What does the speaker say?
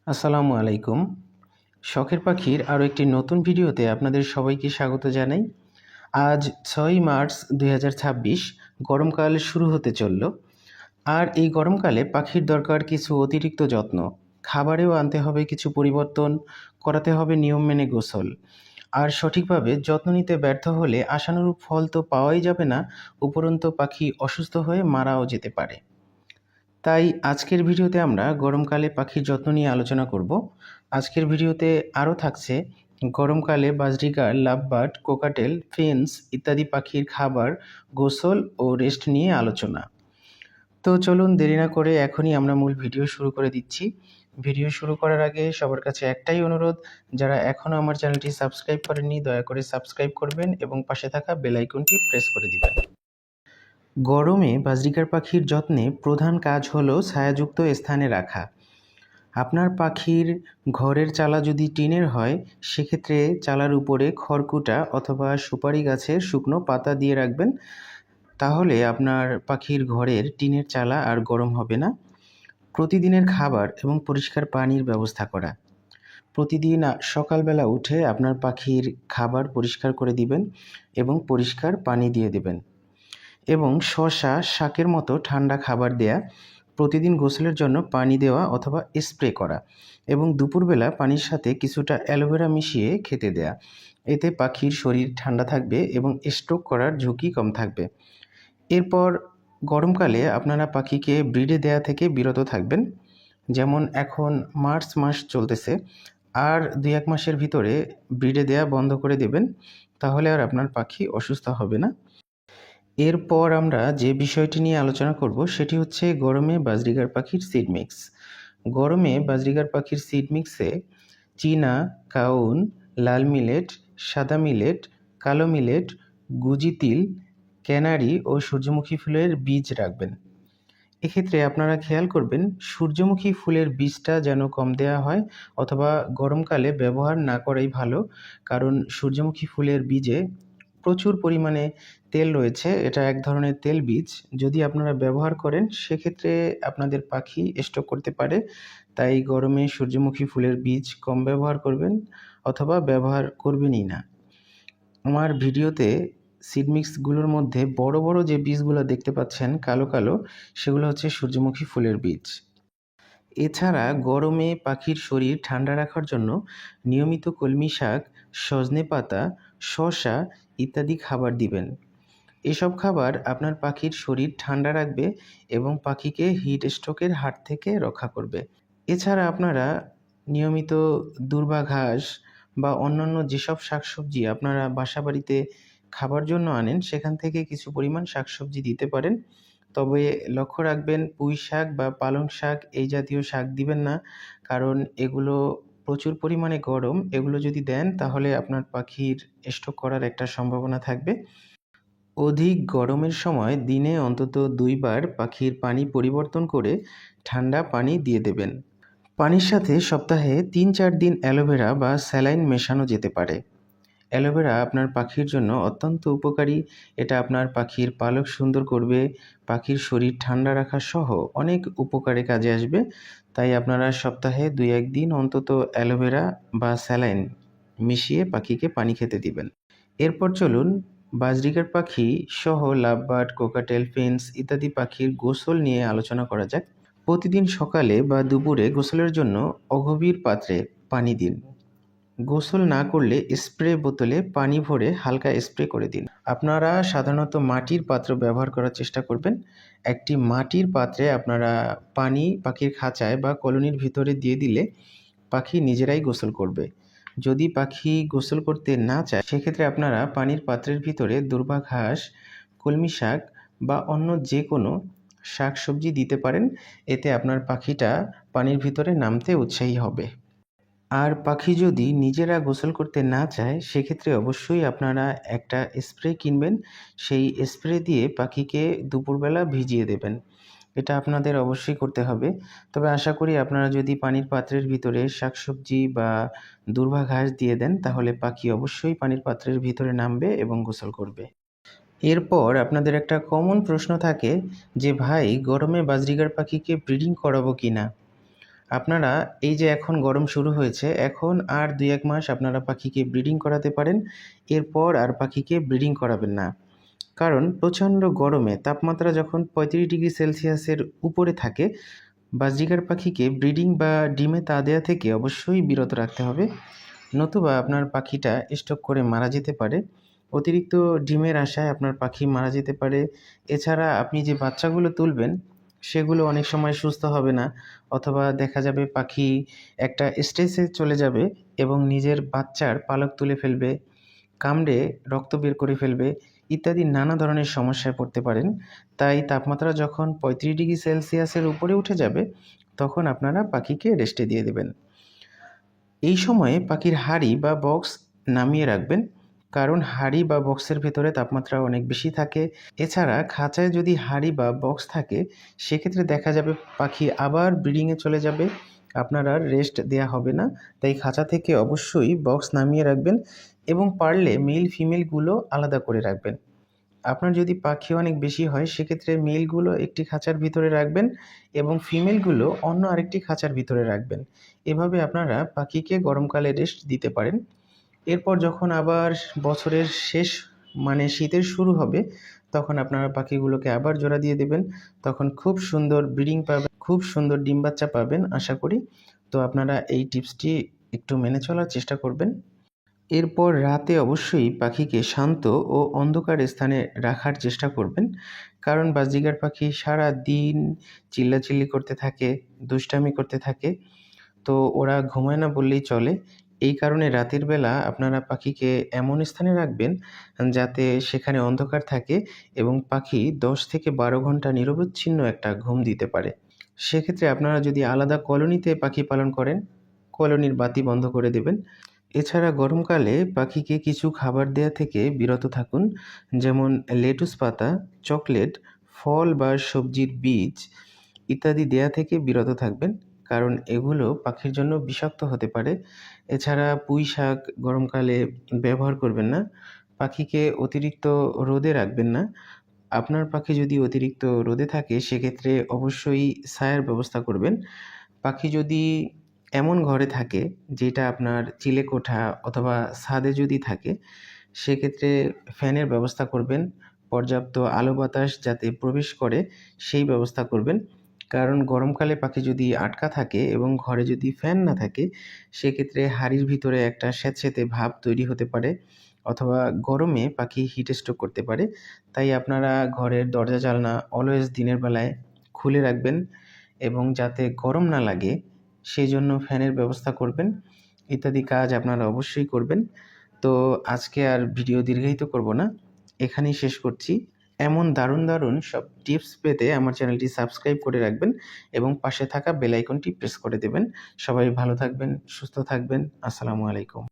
আসসালামু আলাইকুম। শখের পাখির আরও একটি নতুন ভিডিওতে আপনাদের সবাইকে স্বাগত জানাই। আজ ৬ই মার্চ ২০২৬, গরমকাল শুরু হতে চলল। আর এই গরমকালে পাখির দরকার কিছু অতিরিক্ত যত্ন। খাবারেও আনতে হবে কিছু পরিবর্তন, করাতে হবে নিয়ম মেনে গোসল। আর সঠিকভাবে যত্ন নিতে ব্যর্থ হলে আশানুরূপ ফল তো পাওয়াই যাবে না, উপরন্তু পাখি অসুস্থ হয়ে মারাও যেতে পারে। তাই আজকের ভিডিওতে আমরা গরমকালে পাখির যত্ন নিয়ে আলোচনা করব। আজকের ভিডিওতে আরও থাকছে গরমকালে বাজরিগার, লাভবার্ড, কোকাটেল, ফিন্স ইত্যাদি পাখির খাবার, গোসল ও রেস্ট নিয়ে আলোচনা। তো চলুন দেরি না করে এখনই আমরা মূল ভিডিও শুরু করে দিচ্ছি। ভিডিও শুরু করার আগে সবার কাছে একটাই অনুরোধ, যারা এখনও আমার চ্যানেলটি সাবস্ক্রাইব করেননি দয়া করে সাবস্ক্রাইব করবেন এবং পাশে থাকা বেল আইকনটি প্রেস করে দিবেন। গরমে বাজরিকার পাখির যত্নে প্রধান কাজ হলো ছায়াযুক্ত স্থানে রাখা। আপনার পাখির ঘরের চালা যদি টিনের হয়, সেক্ষেত্রে চালার উপরে খড়কুটা অথবা সুপারি গাছের শুকনো পাতা দিয়ে রাখবেন। তাহলে আপনার পাখির ঘরের টিনের চালা আর গরম হবে না। প্রতিদিনের খাবার এবং পরিষ্কার পানির ব্যবস্থা করা। প্রতিদিন সকালবেলা উঠে আপনার পাখির খাবার পরিষ্কার করে দিবেন এবং পরিষ্কার পানি দিয়ে দেবেন। এবং শসা, শাকের মতো ঠান্ডা খাবার দেয়া, প্রতিদিন গোসলের জন্য পানি দেওয়া অথবা স্প্রে করা এবং দুপুরবেলা পানির সাথে কিছুটা অ্যালোভেরা মিশিয়ে খেতে দেয়া। এতে পাখির শরীর ঠান্ডা থাকবে এবং স্ট্রোক করার ঝুঁকি কম থাকবে। এরপর গরমকালে আপনারা পাখিকে ব্রিডে দেয়া থেকে বিরত থাকবেন। যেমন এখন মার্চ মাস চলতেছে, আর ২-১ মাসের ভিতরে ব্রিডে দেয়া বন্ধ করে দেবেন, তাহলে আর আপনার পাখি অসুস্থ হবে না। এরপর আমরা যে বিষয়টি নিয়ে আলোচনা করব সেটি হচ্ছে গরমে বাজরিগার পাখির সিড মিক্স। গরমে বাজরিগার পাখির সিড মিক্সে চীনা, কাউন, লাল মিলেট, সাদা মিলেট, কালো মিলেট, গুজি তিল, ক্যানারি ও সূর্যমুখী ফুলের বীজ রাখবেন। এক্ষেত্রে আপনারা খেয়াল করবেন সূর্যমুখী ফুলের বীজটা যেন কম দেওয়া হয় অথবা গরমকালে ব্যবহার না করাই ভালো, কারণ সূর্যমুখী ফুলের বীজে প্রচুর পরিমাণে তেল রয়েছে। এটা এক ধরনের তেল বীজ। যদি আপনারা ব্যবহার করেন সেক্ষেত্রে আপনাদের পাখি স্ট্রোক করতে পারে। তাই গরমে সূর্যমুখী ফুলের বীজ কম ব্যবহার করবেন অথবা ব্যবহার করবেনই না। আমার ভিডিওতে সিড মিক্সগুলোর মধ্যে বড় বড় যে বীজগুলো দেখতে পাচ্ছেন কালো কালো, সেগুলো হচ্ছে সূর্যমুখী ফুলের বীজ। এছাড়া গরমে পাখির শরীর ঠান্ডা রাখার জন্য নিয়মিত কলমি শাক, সজনে পাতা, শসা ইত্যাদি খাবার দিবেন। এসব খাবার আপনার পাখির শরীর ঠান্ডা রাখবে এবং পাখিকে হিট স্ট্রোকের হাত থেকে রক্ষা করবে। এছাড়া আপনারা নিয়মিত দূর্বা ঘাস বা অন্যান্য যেসব শাকসবজি আপনারা বাসাবাড়িতে খাবার জন্য আনেন, সেখান থেকে কিছু পরিমাণ শাকসবজি দিতে পারেন। তবে লক্ষ্য রাখবেন পুঁই শাক বা পালং শাক এই জাতীয় শাক দিবেন না, কারণ এগুলো প্রচুর পরিমাণে গরম। এগুলো যদি দেন তাহলে আপনার পাখির স্ট্রোক করার একটা সম্ভাবনা থাকবে। অধিক গরমের সময় দিনে অন্তত ২ বার পাখির পানি পরিবর্তন করে ঠান্ডা পানি দিয়ে দেবেন। পানির সাথে সপ্তাহে ৩-৪ দিন অ্যালোভেরা বা স্যালাইন মেশানো যেতে পারে। অ্যালোভেরা আপনার পাখির জন্য অত্যন্ত উপকারী। এটা আপনার পাখির পালক সুন্দর করবে, পাখির শরীর ঠান্ডা রাখা সহ অনেক উপকারে কাজে আসবে। তাই আপনারা সপ্তাহে ২-১ দিন অন্তত অ্যালোভেরা বা স্যালাইন মিশিয়ে পাখিকে পানি খেতে দিবেন। এরপর চলুন বাজরিগার পাখি সহ লাভবার্ড, কোকাটেল, ফিন্স ইত্যাদি পাখির গোসল নিয়ে আলোচনা করা যাক। প্রতিদিন সকালে বা দুপুরে গোসলের জন্য অগভীর পাত্রে পানি দিন। গোসল না করলে স্প্রে বোতলে পানি ভরে হালকা স্প্রে করে দিন। আপনারা সাধারণত মাটির পাত্র ব্যবহার করার চেষ্টা করবেন। একটি মাটির পাত্রে আপনারা পানি পাখির খাঁচায় বা কলোনির ভিতরে দিয়ে দিলে পাখি নিজেরাই গোসল করবে। যদি পাখি গোসল করতে না চায় সেক্ষেত্রে আপনারা পানির পাত্রের ভিতরে দূর্বা ঘাস, কলমি শাক বা অন্য যে কোনো শাকসবজি দিতে পারেন। এতে আপনার পাখিটা পানির ভিতরে নামতে উৎসাহী হবে। আর পাখি যদি নিজেরা গোসল করতে না চায় সেক্ষেত্রে অবশ্যই আপনারা একটা স্প্রে কিনবেন। সেই স্প্রে দিয়ে পাখিকে দুপুরবেলা ভিজিয়ে দেবেন। এটা আপনাদের অবশ্যই করতে হবে। তবে আশা করি আপনারা যদি পানির পাত্রের ভিতরে শাকসবজি বা দূর্বা ঘাস দিয়ে দেন তাহলে পাখি অবশ্যই পানির পাত্রের ভিতরে নামবে এবং গোসল করবে। এরপর আপনাদের একটা কমন প্রশ্ন থাকে যে ভাই, গরমে বাজরিগার পাখিকে ব্রিডিং করাবো কিনা? আপনারা এই যে এখন গরম শুরু হয়েছে, এখন আর ২-১ মাস আপনারা পাখিকে ব্রিডিং করাতে পারেন। এরপর আর পাখিকে ব্রিডিং করাবেন না। কারণ প্রচণ্ড গরমে তাপমাত্রা যখন ৩৫°C উপরে থাকে, বাজরিগার পাখিকে ব্রিডিং বা ডিমে তা দেওয়া থেকে অবশ্যই বিরত রাখতে হবে। নতুবা আপনার পাখিটা স্ট্রোক করে মারা যেতে পারে। অতিরিক্ত ডিমের আশায় আপনার পাখি মারা যেতে পারে। এছাড়া আপনি যে বাচ্চাগুলো তুলবেন, সেগুলো অনেক সময় সুস্থ হবে না, অথবা দেখা যাবে পাখি একটা স্টেজে চলে যাবে এবং নিজের বাচ্চার পালক তুলে ফেলবে, কামড়ে রক্ত বের করে ফেলবে ইত্যাদি নানা ধরনের সমস্যায় পড়তে পারেন। তাই তাপমাত্রা যখন ৩৫°C উপরে উঠে যাবে, তখন আপনারা পাখিকে রেস্টে দিয়ে দেবেন। এই সময়ে পাখির হাঁড়ি বা বক্স নামিয়ে রাখবেন, কারণ হাঁড়ি বা বক্সের ভেতরে তাপমাত্রা অনেক বেশি থাকে। এছাড়া খাঁচায় যদি হাঁড়ি বা বক্স থাকে, সেক্ষেত্রে দেখা যাবে পাখি আবার ব্রিডিংয়ে চলে যাবে, আপনার আর রেস্ট দেওয়া হবে না। তাই খাঁচা থেকে অবশ্যই বক্স নামিয়ে রাখবেন এবং পারলে মেল ফিমেলগুলো আলাদা করে রাখবেন। আপনার যদি পাখি অনেক বেশি হয়, সেক্ষেত্রে মেলগুলো একটি খাঁচার ভিতরে রাখবেন এবং ফিমেলগুলো অন্য আরেকটি খাঁচার ভিতরে রাখবেন। এভাবে আপনারা পাখিকে গরমকালে রেস্ট দিতে পারেন। এরপর যখন আবার বছরের শেষ মানে শীতের শুরু হবে, তখন আপনারা পাখিগুলোকে আবার জোড়া দিয়ে দেবেন। তখন খুব সুন্দর ব্রিডিং পাবেন, খুব সুন্দর ডিম বাচ্চা পাবেন আশা করি। তো আপনারা এই টিপসটি একটু মেনে চলার চেষ্টা করবেন। এরপর রাতে অবশ্যই পাখিকে শান্ত ও অন্ধকার স্থানে রাখার চেষ্টা করবেন, কারণ বাজরিগার পাখি সারাদিন চিল্লাচিল্লি করতে থাকে, দুষ্টামি করতে থাকে। তো ওরা ঘুমায় না বললেই চলে। এই কারণে রাতের বেলা আপনারা পাখিকে এমন স্থানে রাখবেন যাতে সেখানে অন্ধকার থাকে এবং পাখি ১০ থেকে ১২ ঘন্টা নিরবচ্ছিন্ন একটা ঘুম দিতে পারে। সেক্ষেত্রে আপনারা যদি আলাদা কলোনিতে পাখি পালন করেন, কলোনির বাতি বন্ধ করে দেবেন। এছাড়া গরমকালে পাখিকে কিছু খাবার দেয়া থেকে বিরত থাকুন, যেমন লেটুস পাতা, চকলেট, ফল বা সবজির বীজ ইত্যাদি দেয়া থেকে বিরত থাকবেন, কারণ এগুলো পাখির জন্য বিষাক্ত হতে পারে। এছাড়া পুঁই শাক গরমকালে ব্যবহার করবেন না। পাখিকে অতিরিক্ত রোদে রাখবেন না। আপনার পাখি যদি অতিরিক্ত রোদে থাকে, সেক্ষেত্রে অবশ্যই ছায়ার ব্যবস্থা করবেন। পাখি যদি এমন ঘরে থাকে যেটা আপনার চিলেকোঠা অথবা ছাদে যদি থাকে, সেক্ষেত্রে ফ্যানের ব্যবস্থা করবেন। পর্যাপ্ত আলো বাতাস যাতে প্রবেশ করে সেই ব্যবস্থা করবেন। কারণ গরমকালে পাখি যদি আটকা থাকে এবং ঘরে যদি ফ্যান না থাকে, সেক্ষেত্রে হাঁড়ির ভিতরে একটা স্যাঁতসেঁতে ভাব তৈরি হতে পারে, অথবা গরমে পাখি হিট স্ট্রোক করতে পারে। তাই আপনারা ঘরের দরজা জানলা অলওয়েজ দিনের বেলায় খুলে রাখবেন এবং যাতে গরম না লাগে সেজন্য ফ্যানের ব্যবস্থা করবেন। ইত্যাদি কাজ আপনারা অবশ্যই করবেন। তো আজকে আর ভিডিও দীর্ঘায়িত করব না, এখানেই শেষ করছি। এমন দারুণ দারুণ সব টিপস পেতে আমার চ্যানেলটি সাবস্ক্রাইব করে রাখবেন এবং পাশে থাকা বেল আইকনটি প্রেস করে দেবেন। সবাই ভালো থাকবেন, সুস্থ থাকবেন। আসসালামু আলাইকুম।